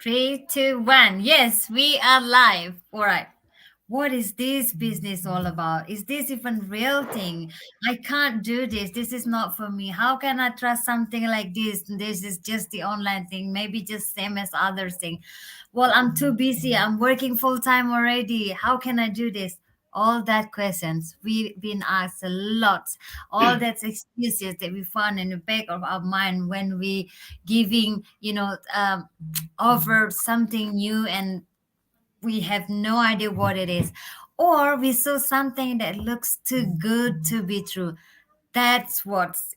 Three, two, one. Yes, we are live. All right. What is this business all about? Is this even real thing? I can't do this. This is not for me. How can I trust something like this? This is just the online thing, maybe just same as others thing. Well, I'm too busy. I'm working full time already. How can I do this? All that questions we've been asked a lot. All that's excuses that we found in the back of our mind when we giving, offer something new and we have no idea what it is, or we saw something that looks too good to be true. That's what's,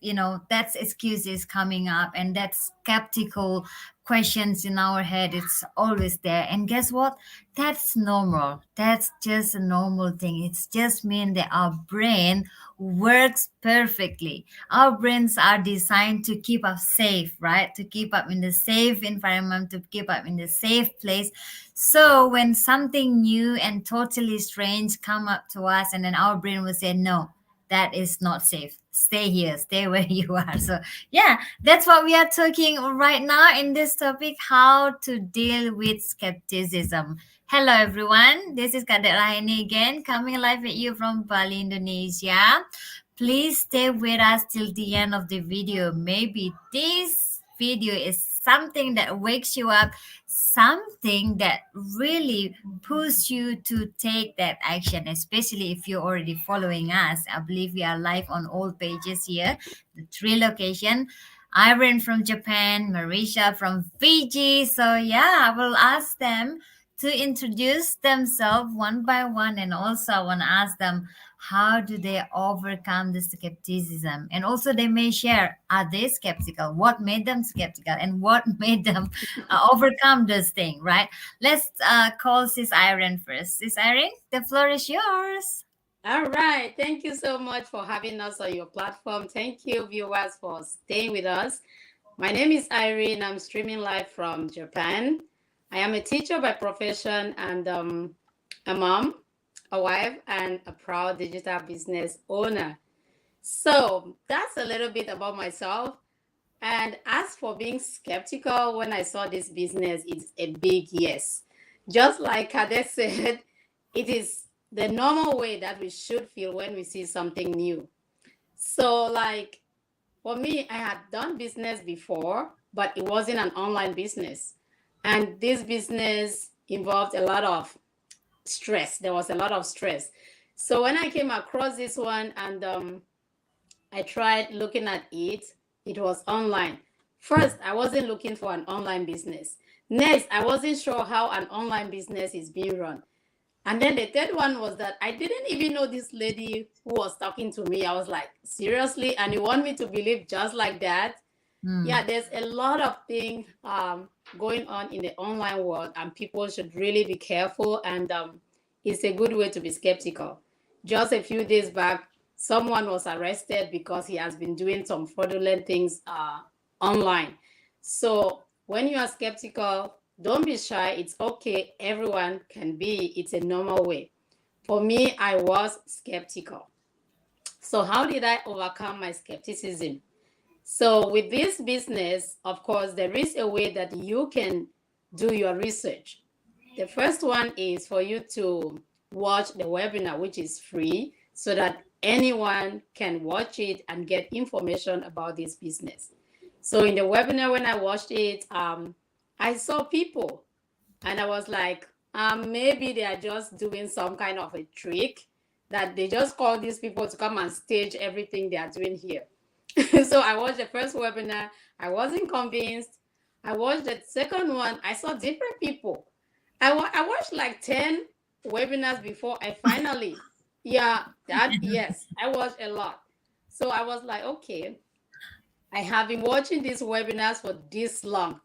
that's excuses coming up, and that's skeptical questions in our head. It's always there, and guess what? That's normal. That's just a normal thing. It's just mean that our brain works perfectly. Our brains are designed to keep us safe, right? To keep up in the safe environment, to keep up in the safe place. So when something new and totally strange come up to us, and then our brain will say no, that is not safe. Stay here, stay where you are. So, yeah, that's what we are talking right now in this topic, how to deal with skepticism. Hello, everyone. This is Kadek Rahini again, coming live at you from Bali, Indonesia. Please stay with us till the end of the video. Maybe this video is something that wakes you up, something that really pushes you to take that action, especially if you're already following us. I believe we are live on all pages here, the three location. Irene from Japan, Marisha from Fiji. So yeah, I will ask them to introduce themselves one by one, and also I want to ask them how do they overcome the skepticism, and also they may share, are they skeptical, what made them skeptical, and what made them overcome this thing, right? Let's call Sis Irene first. Sis Irene, the floor is yours. All right. Thank you so much for having us on your platform. Thank you, viewers, for staying with us. My name is Irene. I'm streaming live from Japan. I am a teacher by profession and a mom, a wife, and a proud digital business owner. So that's a little bit about myself. And as for being skeptical, when I saw this business, it's a big yes. Just like Kade said, it is the normal way that we should feel when we see something new. So, like for me, I had done business before, but it wasn't an online business. And this business involved a lot of stress. There was a lot of stress. So when I came across this one and I tried looking at it. It was online. First, I wasn't looking for an online business. Next, I wasn't sure how an online business is being run. And then the third one was that I didn't even know this lady who was talking to me. I was like, seriously? And you want me to believe just like that? Hmm. Yeah, there's a lot of things going on in the online world, and people should really be careful. And it's a good way to be skeptical. Just a few days back, someone was arrested because he has been doing some fraudulent things online. So when you are skeptical, don't be shy. It's okay. Everyone can be. It's a normal way. For me, I was skeptical. So how did I overcome my skepticism? So with this business, of course, there is a way that you can do your research. The first one is for you to watch the webinar, which is free, so that anyone can watch it and get information about this business. So in the webinar, when I watched it, I saw people and I was like, maybe they are just doing some kind of a trick that they just call these people to come and stage everything they are doing here. So I watched the first webinar. I wasn't convinced. I watched the second one. I saw different people. I watched like 10 webinars before I finally, yeah, that, yes, I watched a lot. So I was like, okay, I have been watching these webinars for this long.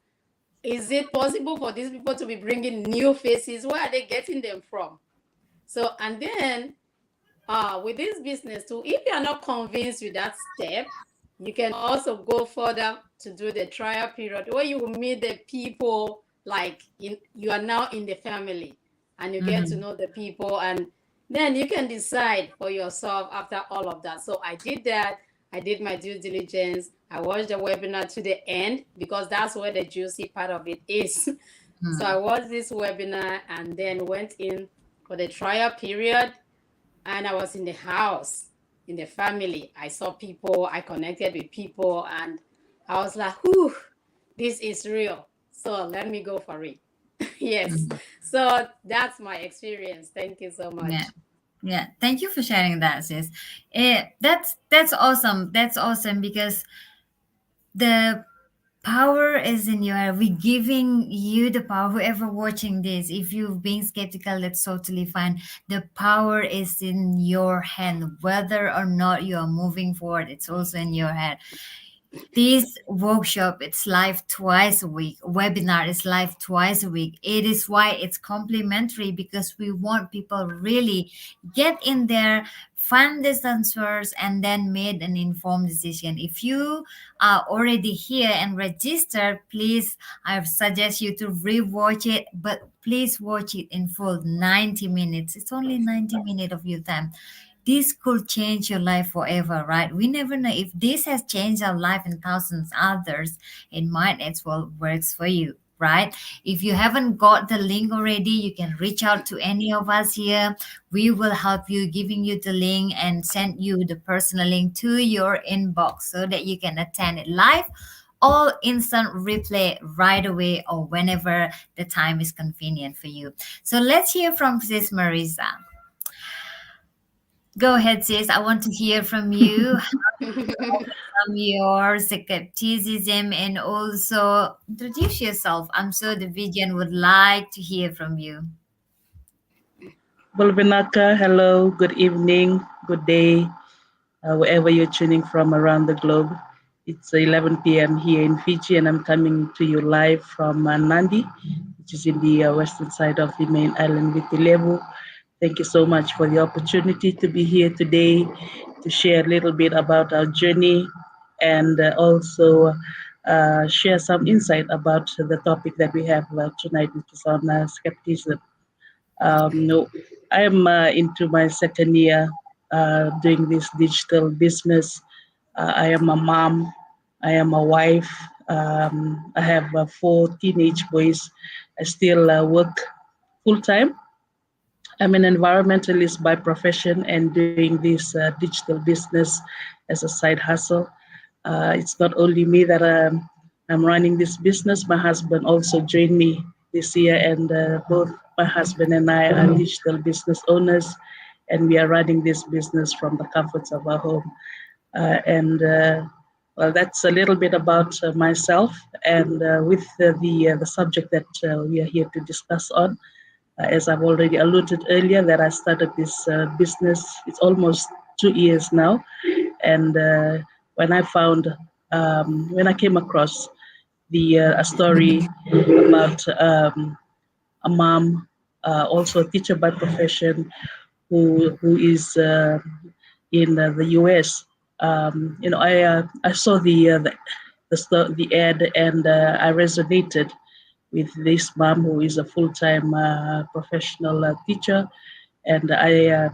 Is it possible for these people to be bringing new faces? Where are they getting them from? So, and then with this business too, if you are not convinced with that step, you can also go further to do the trial period where you will meet the people, like you are now in the family and you get to Mhm. know the people, and then you can decide for yourself after all of that. So I did that. I did my due diligence. I watched the webinar to the end because that's where the juicy part of it is. So I watched this webinar and then went in for the trial period, and I was in the house, in the family. I saw people, I connected with people, and I was like, whew, this is real. So let me go for it. Yes. Mm. So that's my experience. Thank you so Yeah. much. Yeah. Thank you for sharing that, sis. That's awesome. That's awesome because the power is in your, we giving you the power, whoever watching this, if you've been skeptical, that's totally fine. The power is in your hand, whether or not you are moving forward, it's also in your head. This workshop, it's live twice a week. Webinar is live twice a week. It is why it's complimentary, because we want people really get in there, find these answers, and then made an informed decision. If you are already here and registered, please, I suggest you to rewatch it, but please watch it in full, 90 minutes. It's only 90 minutes of your time. This could change your life forever, right? We never know if this has changed our life and thousands others. It might as well works for you, right? If you haven't got the link already, you can reach out to any of us here. We will help you, giving you the link and send you the personal link to your inbox so that you can attend it live, all instant replay right away, or whenever the time is convenient for you. So let's hear from Sis Marisa. Go ahead, sis. I want to hear from you. From your skepticism, and also introduce yourself. I'm sure the Vivian would like to hear from you. Bulbinaka, hello, good evening, good day, wherever you're tuning from around the globe. It's 11 p.m. here in Fiji, and I'm coming to you live from Nandi, which is in the western side of the main island with Ilevu. Thank you so much for the opportunity to be here today to share a little bit about our journey and also share some insight about the topic that we have tonight, which is on skepticism. No, I am into my second year doing this digital business. I am a mom. I am a wife. I have four teenage boys. I still work full time. I'm an environmentalist by profession and doing this digital business as a side hustle. It's not only me that I'm running this business. My husband also joined me this year, and both my husband and I are digital business owners, and we are running this business from the comforts of our home. And well, that's a little bit about myself, and with the subject that we are here to discuss on. As I've already alluded earlier, that I started this business. It's almost 2 years now, and when I found, when I came across the a story about a mom, also a teacher by profession, who is in the U.S. I saw the ad, and I resonated with this mom who is a full-time professional teacher, and I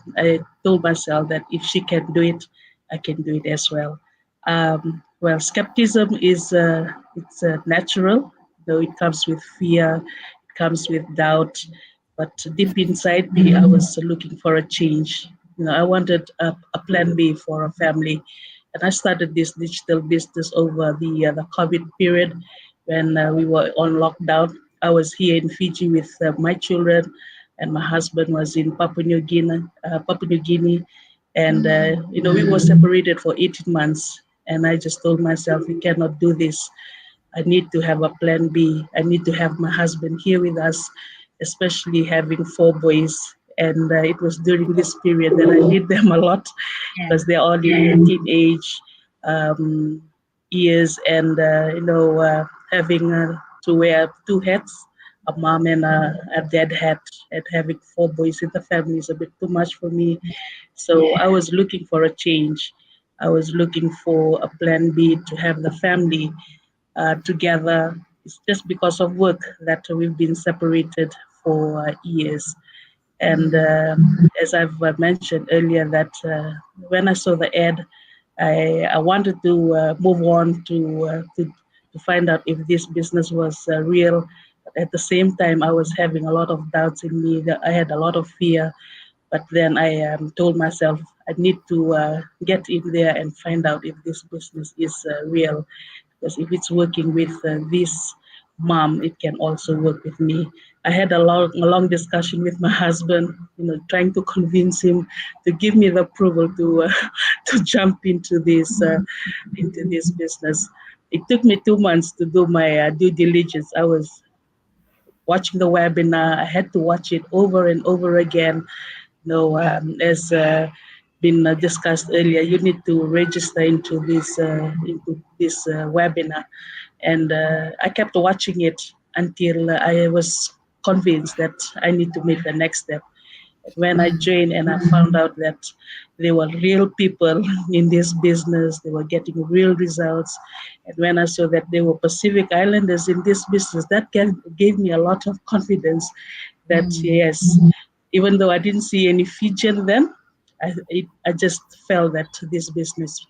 told myself that if she can do it, I can do it as well. Well, skepticism is it's natural, though it comes with fear, it comes with doubt, but deep inside me, I was looking for a change. I wanted a plan B for a family, and I started this digital business over the COVID period when we were on lockdown. I was here in Fiji with my children, and my husband was in Papua New Guinea, and we were separated for 18 months. And I just told myself, we cannot do this. I need to have a plan B. I need to have my husband here with us, especially having four boys. And it was during this period that I need them a lot Yeah. because they're all in teenage um, years, and having to wear two hats, a mom and a dad hat, and having four boys in the family is a bit too much for me. So I was looking for a change. I was looking for a plan B to have the family together. It's just because of work that we've been separated for years. And Mm. as I've mentioned earlier, that when I saw the ad, I wanted to move on to find out if this business was real At the same time, I was having a lot of doubts in me. That I had a lot of fear, but then I told myself I need to get in there and find out if this business is real. Because if it's working with this mom, it can also work with me. I had a long discussion with my husband, trying to convince him to give me the approval to to jump into this business. It took me 2 months to do my due diligence. I was watching the webinar. I had to watch it over and over again. As been discussed earlier, you need to register into this webinar, and I kept watching it until I was convinced that I need to make the next step. When I Mm. joined and I found out that there were real people in this business, they were getting real results. And when I saw that there were Pacific Islanders in this business, that gave me a lot of confidence that Mm. yes, even though I didn't see any Fijian then, I just felt that this business,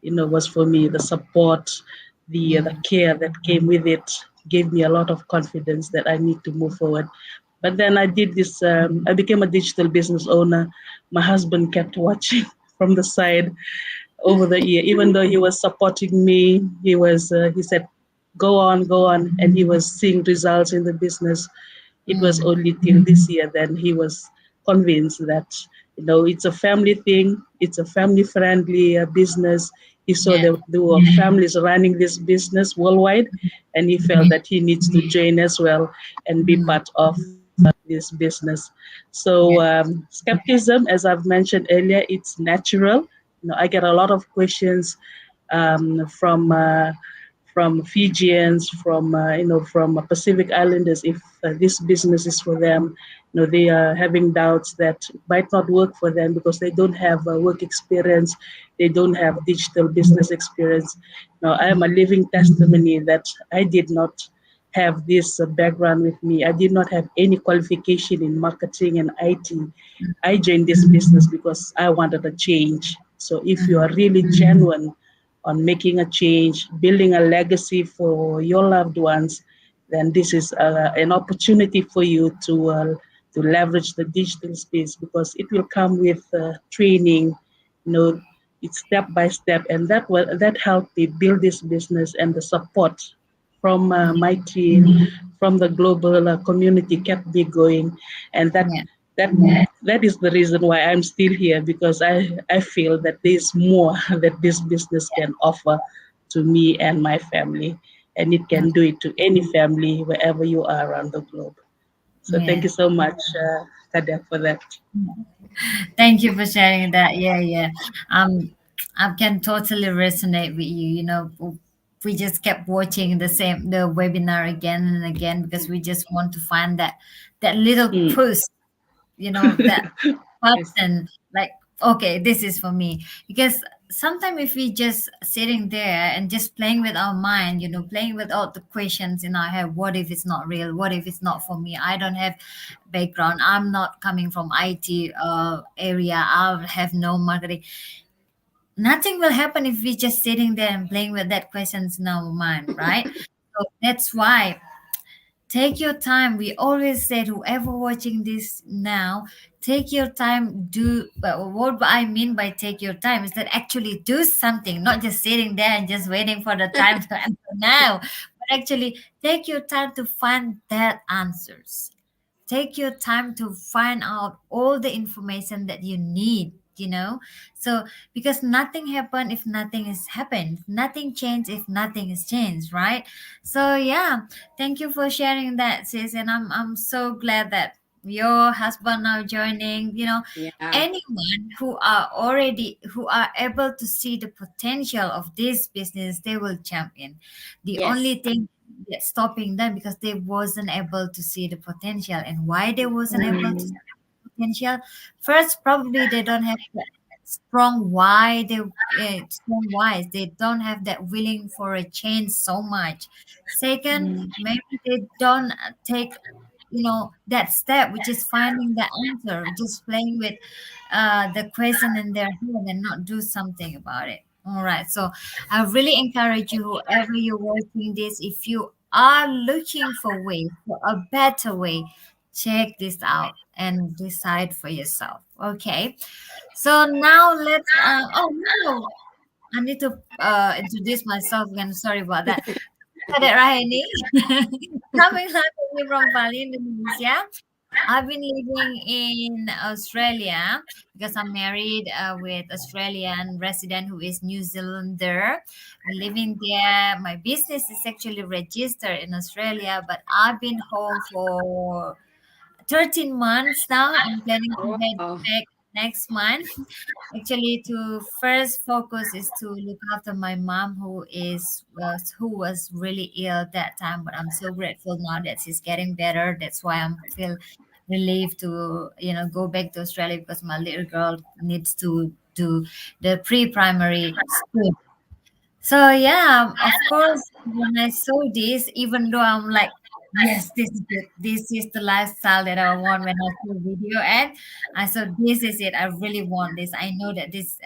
was for me. The support, the Mm. care that came with it gave me a lot of confidence that I need to move forward. But then I did this. I became a digital business owner. My husband kept watching from the side over the year, even though he was supporting me. He said, go on," and he was seeing results in the business. It was Mm. only till this year that he was convinced that it's a family thing, it's a family friendly business. He saw Yeah. that there were families running this business worldwide, and he felt that he needs to join as well and be Mm. part of this business. So Yeah. skepticism, as I've mentioned earlier, it's natural. I get a lot of questions um, from uh, from Fijians, from Pacific Islanders, if this business is for them. They are having doubts that it might not work for them because they don't have work experience, they don't have digital business experience. Now, I am a living testimony that I did not have this background with me. I did not have any qualification in marketing and IT. I joined this business because I wanted a change. So if you Mm. are really genuine on making a change, building a legacy for your loved ones, then this is an opportunity for you to leverage the digital space because it will come with training. You know, it's step by step, and that helped me build this business, and the support from my team, from the global community kept me going, and Yeah. that that is the reason why I'm still here because I feel that there's more that this business can offer to me and my family, and it Mm. can do it to any family wherever you are around the globe. So thank Yeah. you so much, Kadia, for that. Thank you for sharing that. Yeah, yeah. Um, I can totally resonate with you. We just kept watching the webinar again and again because we just want to find that little Mm. push, that Yes. button, like, okay, this is for me. Because sometimes if we just sitting there and just playing with our mind, playing with all the questions in our head, what if it's not real? What if it's not for me? I don't have background. I'm not coming from IT area. I have no marketing. Nothing will happen if we just sitting there and playing with that questions in our mind, right? So that's why take your time. We always said, whoever watching this now, take your time. What I mean by take your time is that actually do something, not just sitting there and just waiting for the time to answer now, but actually take your time to find that answers. Take your time to find out all the information that you need. So because nothing happened if nothing is happened, nothing changed if nothing is changed, right? So yeah, thank you for sharing that, sis, and I'm so glad that your husband now joining. Yeah. Anyone who are able to see the potential of this business, they will champion. The only Yes. thing that's stopping them because they wasn't able to see the potential. And why they wasn't able to see Mm. the potential? First, probably they don't have that strong why. Strong whys. They don't have that willing for a change so much. Second, Mm. maybe they don't take that step, which is finding the answer, just playing with the question in their head and not do something about it. All right, so I really encourage you, whoever you're watching this, if you are looking for ways, for a better way, check this out and decide for yourself. Okay. So now let's. Oh no, I need to introduce myself again. Sorry about that. Ada Rahini, coming live with you from Bali, Indonesia. I've been living in Australia because I'm married with Australian resident who is New Zealander. We're living there. My business is actually registered in Australia, but I've been home for 13 months now. I'm planning to head Wow. back next month. Actually, to first focus is to look after my mom, who was really ill that time. But I'm so grateful now that she's getting better. That's why I'm feel relieved to go back to Australia because my little girl needs to do the pre-primary school. So yeah, of course, when I saw this, even though I'm like, yes, this is it. This is the lifestyle that I want when I see video, and I saw this is it. I really want this. I know that this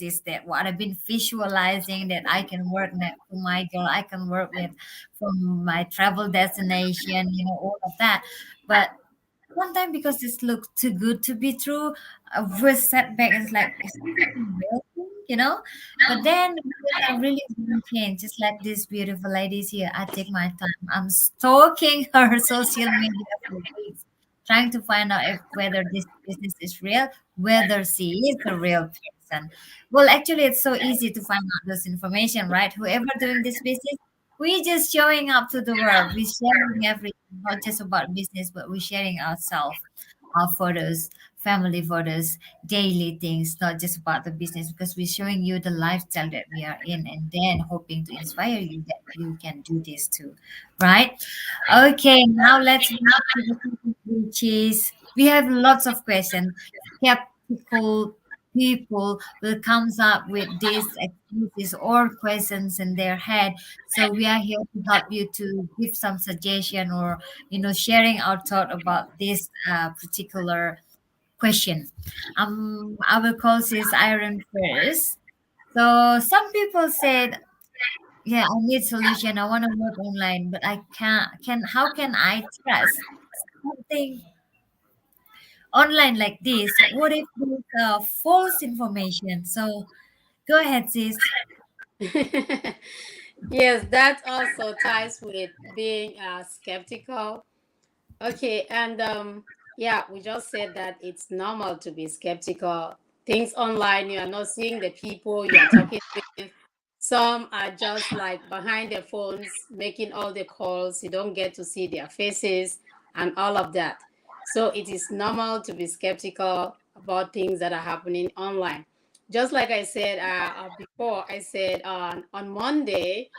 is that what I've been visualizing that I can work next to my girl. I can work with from my travel destination. All of that, but sometimes because this looks too good to be true, with setback it's like, is this a real thing, but then when I really zoom in, just like these beautiful ladies here, I take my time. I'm stalking her social media for weeks, trying to find out if whether this business is real, whether she is a real person. Well, actually, it's so easy to find out this information, right? Whoever doing this business, we just showing up to the world. We're sharing everything, not just about business, but we're sharing ourselves, our photos, family photos, daily things, not just about the business, because we're showing you the lifestyle that we are in and then hoping to inspire you that you can do this too. Right? Okay, now let's move to the topic, which is we have lots of questions. Skeptical people will comes up with these activities or questions in their head. So we are here to help you to give some suggestion or sharing our thought about this particular question. I will call this iron first. So some people said, yeah, I need solution. I want to work online, but I can't. How can I trust something online like this? What if there's false information? So go ahead, sis. Yes, that also ties with being skeptical. Okay, and yeah, we just said that it's normal to be skeptical. Things online, you are not seeing the people you are talking with. Some are just like behind their phones making all the calls. You don't get to see their faces and all of that. So it is normal to be skeptical about things that are happening online. Just like I said before, I said on Monday,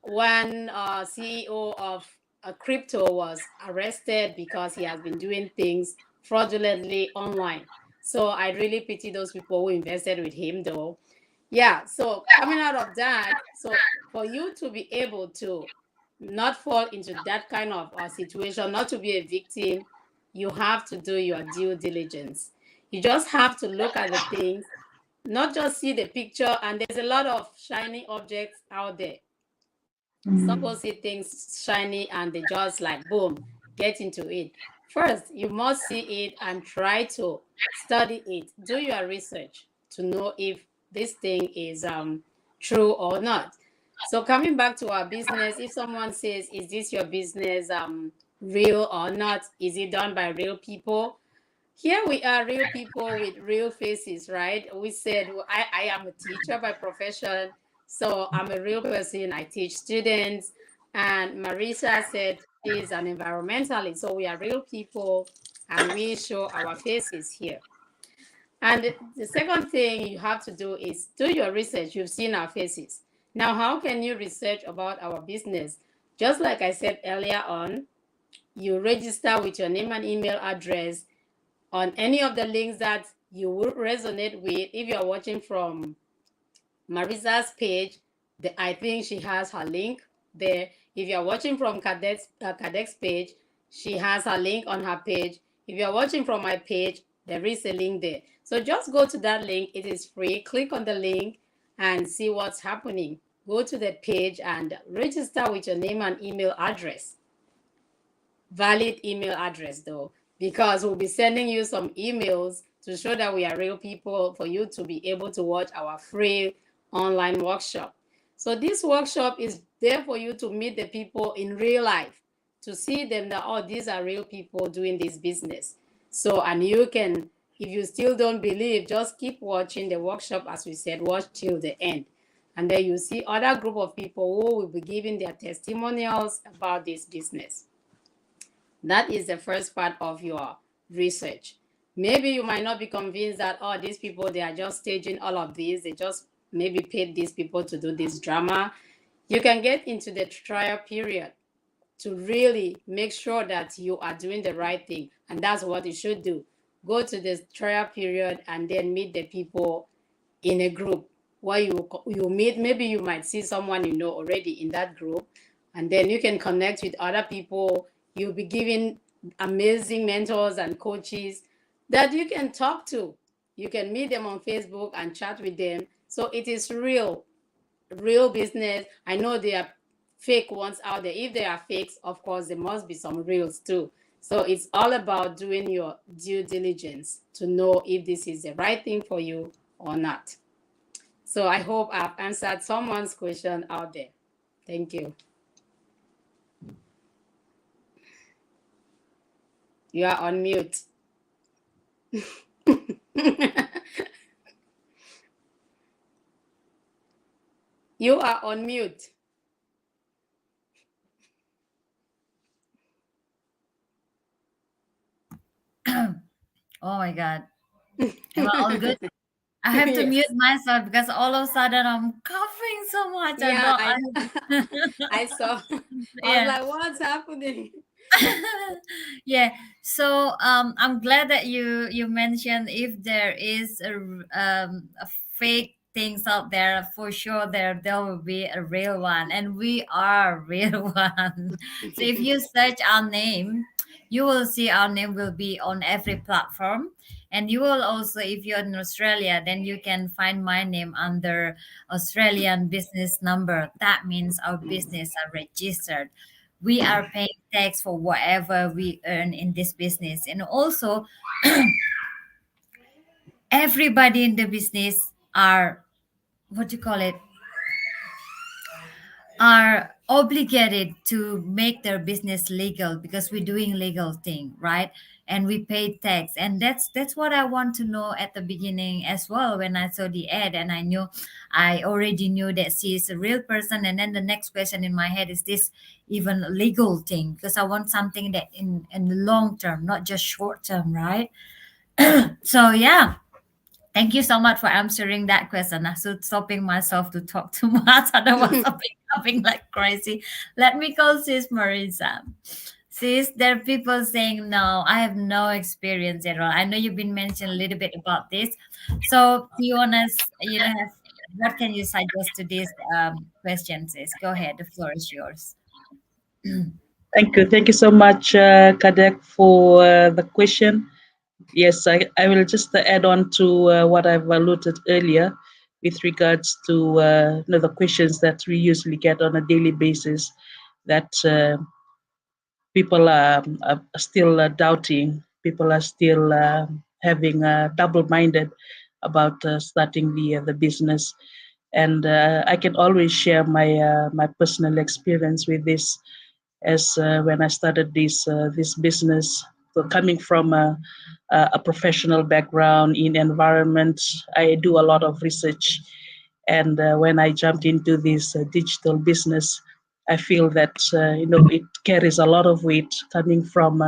one CEO of a crypto was arrested because he has been doing things fraudulently online. So I really pity those people who invested with him, though. Yeah, so coming out of that, so for you to be able to not fall into that kind of situation, not to be a victim, you have to do your due diligence. You just have to look at the things, not just see the picture, and there's a lot of shiny objects out there. Some Mm. people see things shiny and they just like boom, get into it. First, you must see it and try to study it. Do your research to know if this thing is true or not. So coming back to our business, if someone says, "Is this your business real or not? Is it done by real people?" Here we are, real people with real faces, right? We said, well, I am a teacher by profession, so I'm a real person. I teach students. And Marisa said she's an environmentalist, so we are real people and we show our faces here. And the second thing you have to do is do your research. You've seen our faces. Now, how can you research about our business? Just like I said earlier on, you register with your name and email address on any of the links that you will resonate with. If you're watching from Marisa's page, I think she has her link there. If you're watching from Kadek's page, she has her link on her page. If you're watching from my page, there is a link there. So just go to that link. It is free. Click on the link and see what's happening. go to that page and register with your name and email address. Valid email address though, because we'll be sending you some emails to show that we are real people for you to be able to watch our free online workshop. So this workshop is there for you to meet the people in real life, to see them that, oh, these are real people doing this business. So, and you can, if you still don't believe, just keep watching the workshop. As we said, watch till the end, and then you see other group of people who will be giving their testimonials about this business. That is the first part of your research. Maybe you might not be convinced that, oh, these people, they are just staging all of this. They just maybe paid these people to do this drama. You can get into the trial period to really make sure that you are doing the right thing. And that's what you should do. Go to this trial period and then meet the people in a group where you meet. Maybe you might see someone you know already in that group, and then you can connect with other people. You'll be given amazing mentors and coaches that you can talk to. You can meet them on Facebook and chat with them. So it is real business. I know there are fake ones out there. If there are fakes, of course, there must be some reals too. So it's all about doing your due diligence to know if this is the right thing for you or not. So I hope I've answered someone's question out there. Thank you. You are on mute. You are on mute. Oh my God. Am I all good? I have to mute Yes. myself because all of a sudden I'm coughing so much. I Yeah, don't. I have, I saw. I was yeah. like, what's happening? Yeah. So I'm glad that you mentioned if there is a fake things out there, for sure there will be a real one, and we are real one. So if you search our name, you will see our name will be on every platform. And you will also, if you're in Australia, then you can find my name under Australian business number. That means our business are registered. We are paying tax for whatever we earn in this business. And also, everybody in the business are, what do you call it, are obligated to make their business legal, because we're doing legal thing, right? And we pay tax. And that's what I want to know at the beginning as well. When I saw the ad and I already knew that she is a real person, and then the next question in my head is, this even a legal thing? Because I want something that in the long term, not just short term, right? So yeah, thank you so much for answering that question. I should stopping myself to talk too much. Otherwise, I'll be laughing like crazy. Let me call Sis Marisa. Sis, there are people saying, no, I have no experience at all. I know you've been mentioning a little bit about this. So, be honest, have, what can you suggest to this question, Sis? Go ahead. The floor is yours. Thank you. Thank you so much, Kadek, for the question. Yes, I will just add on to what I've alluded earlier with regards to the questions that we usually get on a daily basis, that people are still doubting, people are still having double-minded about starting the business. And I can always share my personal experience with this, as when I started this business. So coming from a professional background in environment, I do a lot of research, and when I jumped into this digital business, I feel that it carries a lot of weight coming from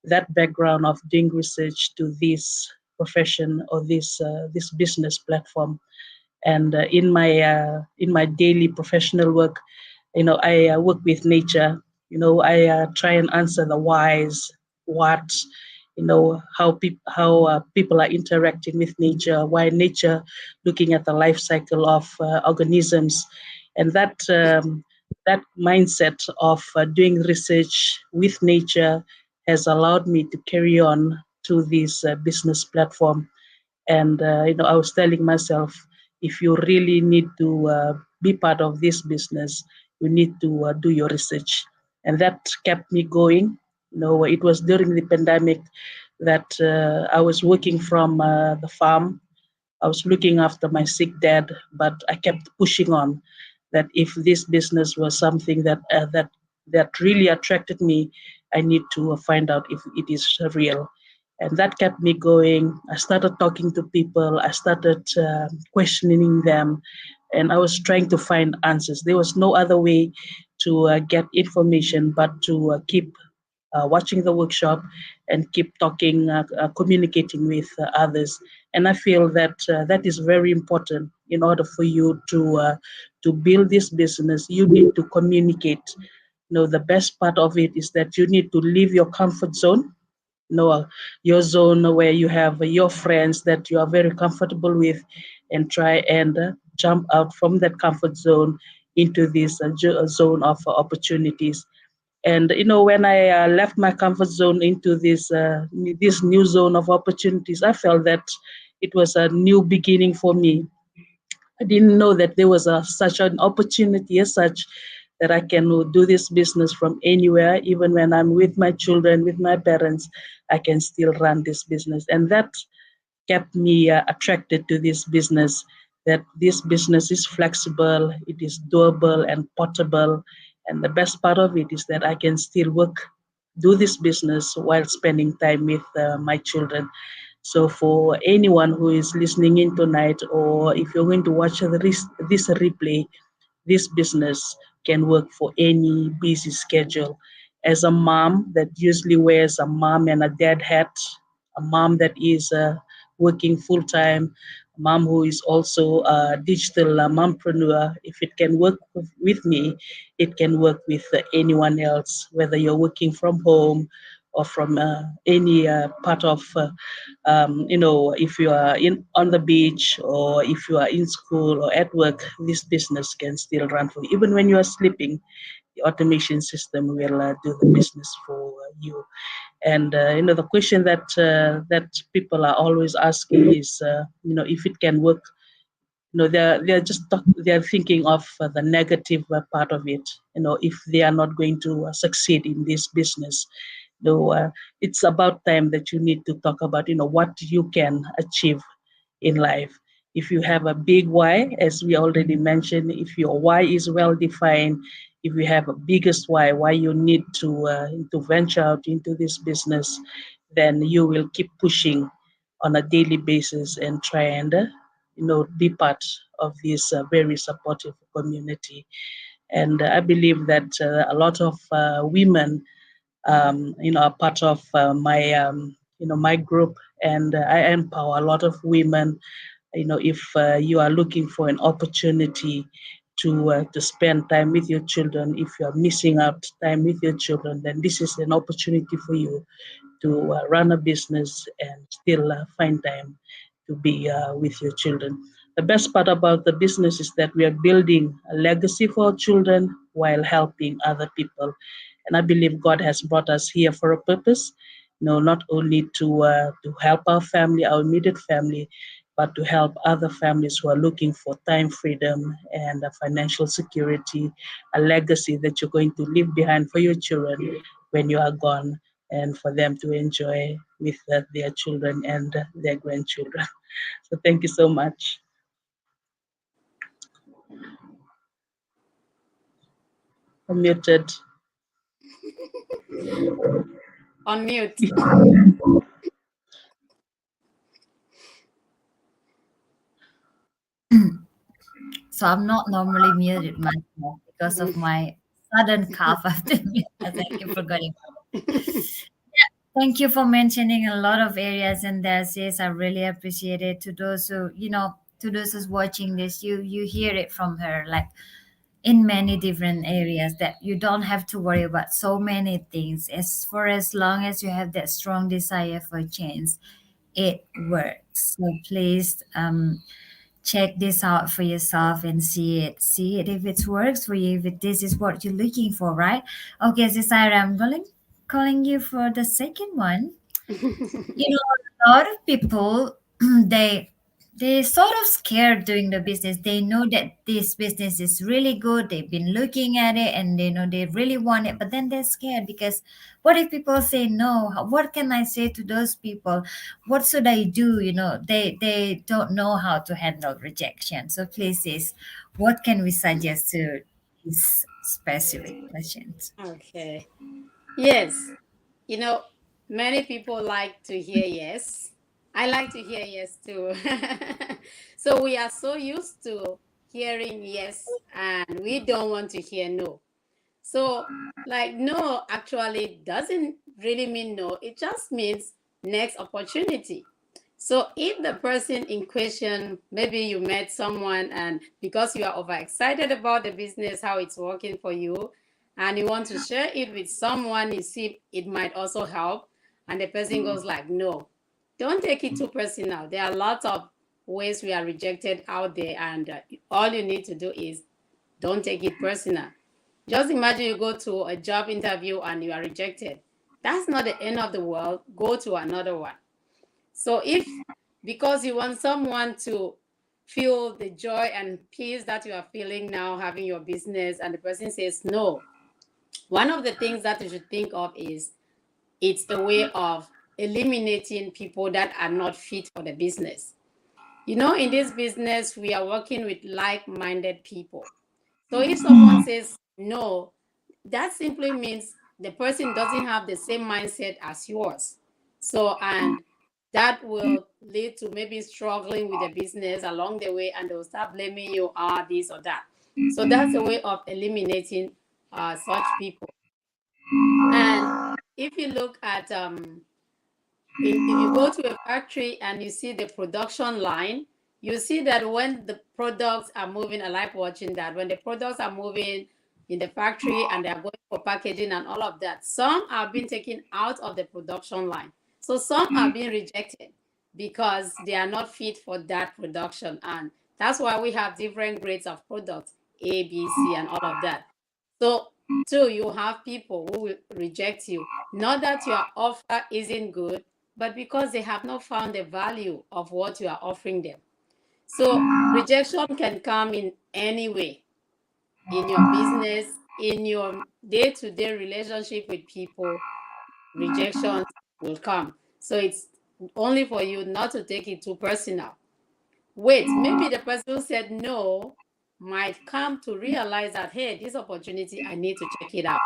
that background of doing research to this profession or this business platform. And in my daily professional work, I work with nature. I try and answer the whys, what, how people are interacting with nature, why nature, looking at the life cycle of organisms, and that mindset of doing research with nature has allowed me to carry on to this business platform. And I was telling myself, if you really need to be part of this business, you need to do your research. And that kept me going. It was during the pandemic that I was working from the farm. I was looking after my sick dad, but I kept pushing on that if this business was something that really attracted me, I need to find out if it is real. And that kept me going. I started talking to people. I started questioning them, and I was trying to find answers. There was no other way to get information but to keep watching the workshop and keep talking, communicating with others. And I feel that that is very important. In order for you to build this business, you need to communicate. The best part of it is that you need to leave your comfort zone, your zone where you have your friends that you are very comfortable with, and try and jump out from that comfort zone into this zone of opportunities. And when I left my comfort zone into this new zone of opportunities, I felt that it was a new beginning for me. I didn't know that there was such an opportunity as such, that I can do this business from anywhere. Even when I'm with my children, with my parents, I can still run this business. And that kept me attracted to this business, that this business is flexible, it is doable and portable. And the best part of it is that I can still do this business while spending time with my children. So for anyone who is listening in tonight, or if you're going to watch this replay, this business can work for any busy schedule. As a mom that usually wears a mom and a dad hat, a mom that is working full time, a mom who is also a digital mompreneur, if it can work with me, it can work with anyone else, whether you're working from home or from any part of if you are in on the beach, or if you are in school or at work, this business can still run for you. Even when you are sleeping, the automation system will do the business for you. And the question that people are always asking is, if it can work. They're thinking of the negative part of it. If they are not going to succeed in this business, though it's about time that you need to talk about what you can achieve in life. If you have a big why, as we already mentioned, if your why is well defined, if you have a biggest why you need to venture out into this business, then you will keep pushing on a daily basis and try and be part of this very supportive community. And I believe that a lot of women are part of my group, and I empower a lot of women. If you are looking for an opportunity to spend time with your children, if you are missing out time with your children, then this is an opportunity for you to run a business and still find time to be with your children. The best part about the business is that we are building a legacy for our children while helping other people. And I believe God has brought us here for a purpose, not only to help our family, our immediate family, but to help other families who are looking for time freedom and financial security, a legacy that you're going to leave behind for your children when you are gone, and for them to enjoy with their children and their grandchildren. So thank you so much. I'm muted. On mute. So I'm not normally muted myself because of my sudden cough after mute. Thank you for getting. Thank you for mentioning a lot of areas in there, sis. I really appreciate it. To those who, to those who's watching this, you hear it from her, like in many different areas, that you don't have to worry about so many things. As long as you have that strong desire for change, it works. So please check this out for yourself and see it if it works for you, if this is what you're looking for, right? Okay, sis Ira, I'm calling you for the second one. A lot of people they They sort of scared doing the business. They know that this business is really good. They've been looking at it and they know they really want it, but then they're scared because what if people say no? What can I say to those people? What should I do? They don't know how to handle rejection. So please, sis, what can we suggest to these specific questions? Okay. Yes. You know, many people like to hear yes. I like to hear yes too. So we are so used to hearing yes and we don't want to hear no. So, like, no actually doesn't really mean no, it just means next opportunity. So, if the person in question, maybe you met someone and because you are overexcited about the business, how it's working for you, and you want to share it with someone, you see it might also help, and the person goes like, no, don't take it too personal. There are lots of ways we are rejected out there, and all you need to do is don't take it personal. Just imagine you go to a job interview and you are rejected. That's not the end of the world. Go to another one. So if because you want someone to feel the joy and peace that you are feeling now having your business and the person says no, one of the things that you should think of is it's a way of eliminating people that are not fit for the business. In this business, we are working with like-minded people. So if someone says no, that simply means the person doesn't have the same mindset as yours. So, and that will lead to maybe struggling with the business along the way, and they'll start blaming you, this or that. So, that's a way of eliminating such people. And if you look at if you go to a factory and you see the production line, you see that when the products are moving, I like watching that, when the products are moving in the factory and they are going for packaging and all of that, some are being taken out of the production line. So some are being rejected because they are not fit for that production. And that's why we have different grades of products, A, B, C, and all of that. So, two, you have people who will reject you. Not that your offer isn't good, but because they have not found the value of what you are offering them. So, rejection can come in any way, in your business, in your day to day relationship with people, rejections will come. So, it's only for you not to take it too personal. Wait, maybe the person who said no might come to realize that, hey, this opportunity, I need to check it out.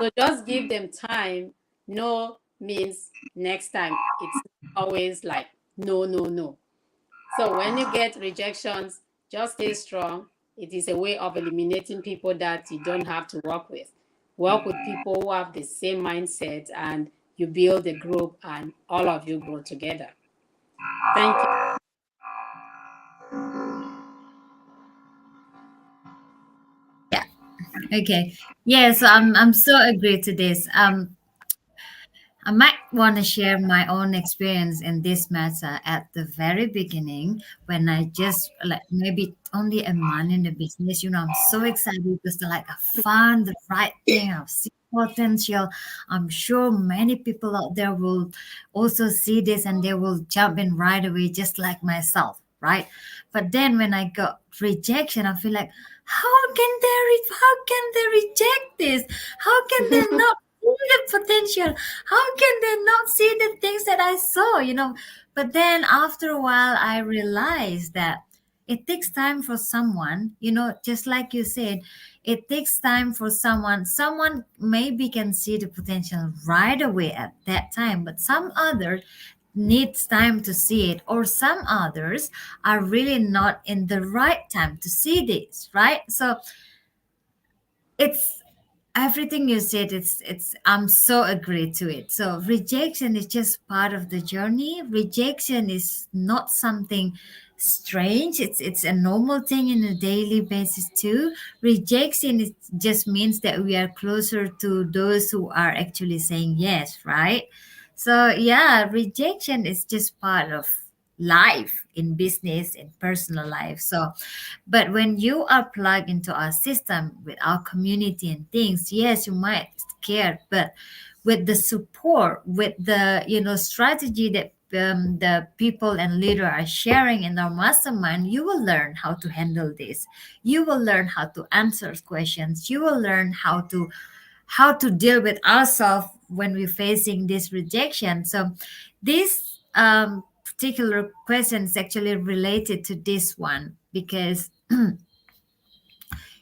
So just give them time. No means next time. It's always like no, no, no. So when you get rejections, just stay strong. It is a way of eliminating people that you don't have to work with. Work with people who have the same mindset and you build a group and all of you grow together. Thank you. Yeah. Okay. Yeah. So I'm so agree to this. I might want to share my own experience in this matter at the very beginning when I just like maybe only a month in the business. I'm so excited because like I found the right thing. I've seen potential. I'm sure many people out there will also see this and they will jump in right away, just like myself, right? But then when I got rejection, I feel like, how can they reject this? How can they not see the potential? How can they not see the things that I saw? But then after a while, I realized that it takes time for someone, just like you said, it takes time for someone maybe can see the potential right away at that time, but some other needs time to see it, or some others are really not in the right time to see this, right? So it's everything you said. It's I'm so agreed to it. So rejection is just part of the journey. Rejection is not something strange. It's a normal thing in a daily basis too. Rejection is just means that we are closer to those who are actually saying yes, right? So yeah, rejection is just part of life in business, in personal life. So but when you are plugged into our system with our community and things, yes, you might scared, but with the support, with the strategy that the people and leader are sharing in our mastermind, you will learn how to handle this. You will learn how to answer questions. You will learn how to deal with ourselves when we're facing this rejection. So this particular question is actually related to this one, because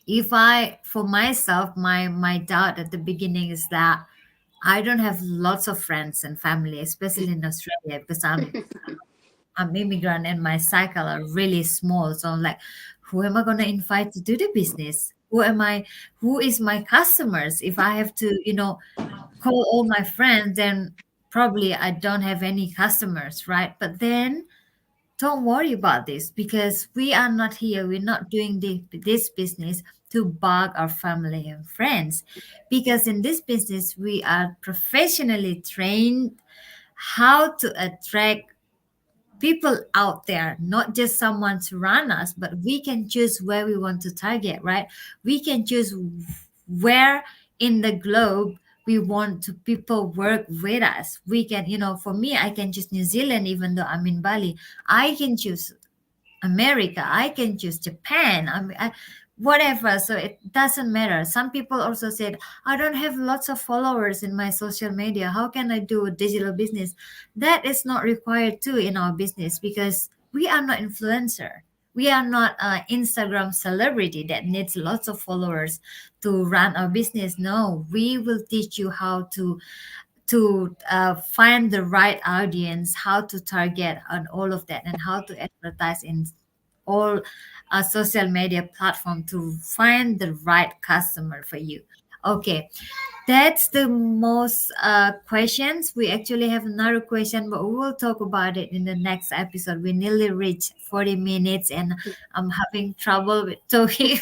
if I, for myself, my doubt at the beginning is that I don't have lots of friends and family, especially in Australia, because I'm immigrant and my cycle are really small. So I'm like, who am I gonna invite to do the business? Who am I? Who is my customers? If I have to, call all my friends, then probably I don't have any customers, right? But then don't worry about this, because we are not here. We're not doing this business to bug our family and friends, because in this business we are professionally trained how to attract people out there, not just someone to run us, but we can choose where we want to target, right? We can choose where in the globe we want to people work with us. We can, for me, I can choose New Zealand, even though I'm in Bali. I can choose America, I can choose Japan. Whatever. So it doesn't matter. Some people also said, I don't have lots of followers in my social media. How can I do digital business? That is not required too in our business, because we are not influencer. We are not an Instagram celebrity that needs lots of followers to run our business. No, we will teach you how to find the right audience, how to target on all of that, and how to advertise in all social media platform to find the right customer for you. Okay, that's the most questions. We actually have another question, but we will talk about it in the next episode. We nearly reached 40 minutes, and I'm having trouble with talking.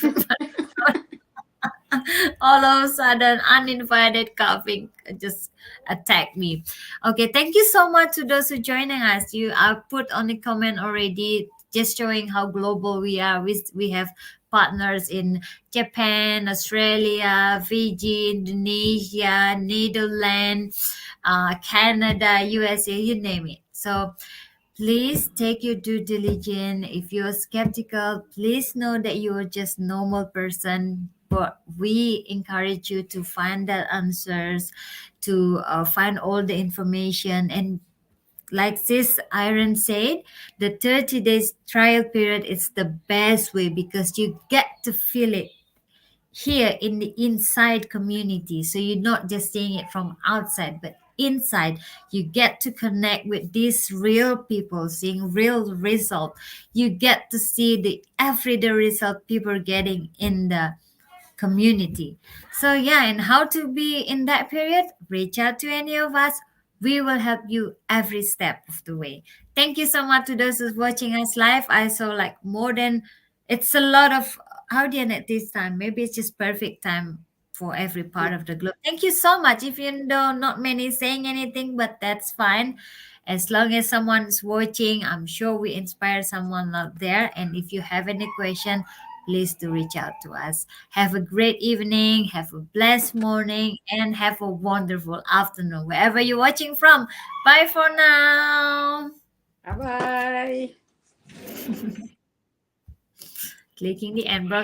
All of a sudden, uninvited coughing just attacked me. Okay, thank you so much to those who joining us. You put on a comment already, just showing how global we are. We have partners in Japan, Australia, Fiji, Indonesia, Netherlands, Canada, USA, you name it. So please take your due diligence. If you're skeptical, please know that you are just normal person. But we encourage you to find the answers, to find all the information. And like this Iron said, the 30 days trial period is the best way, because you get to feel it here in the inside community. So you're not just seeing it from outside, but inside. You get to connect with these real people, seeing real result. You get to see the everyday result people are getting in the community. So yeah, and how to be in that period, reach out to any of us. We will help you every step of the way. Thank you so much to those who's watching us live. I saw like more than, it's a lot of audience at this time. Maybe it's just perfect time for every part of the globe. Thank you so much. If you know not many saying anything, but that's fine. As long as someone's watching, I'm sure we inspire someone out there. And if you have any question, please do reach out to us. Have a great evening, have a blessed morning, and have a wonderful afternoon wherever you're watching from. Bye for now. Bye bye. Clicking the end broadcast.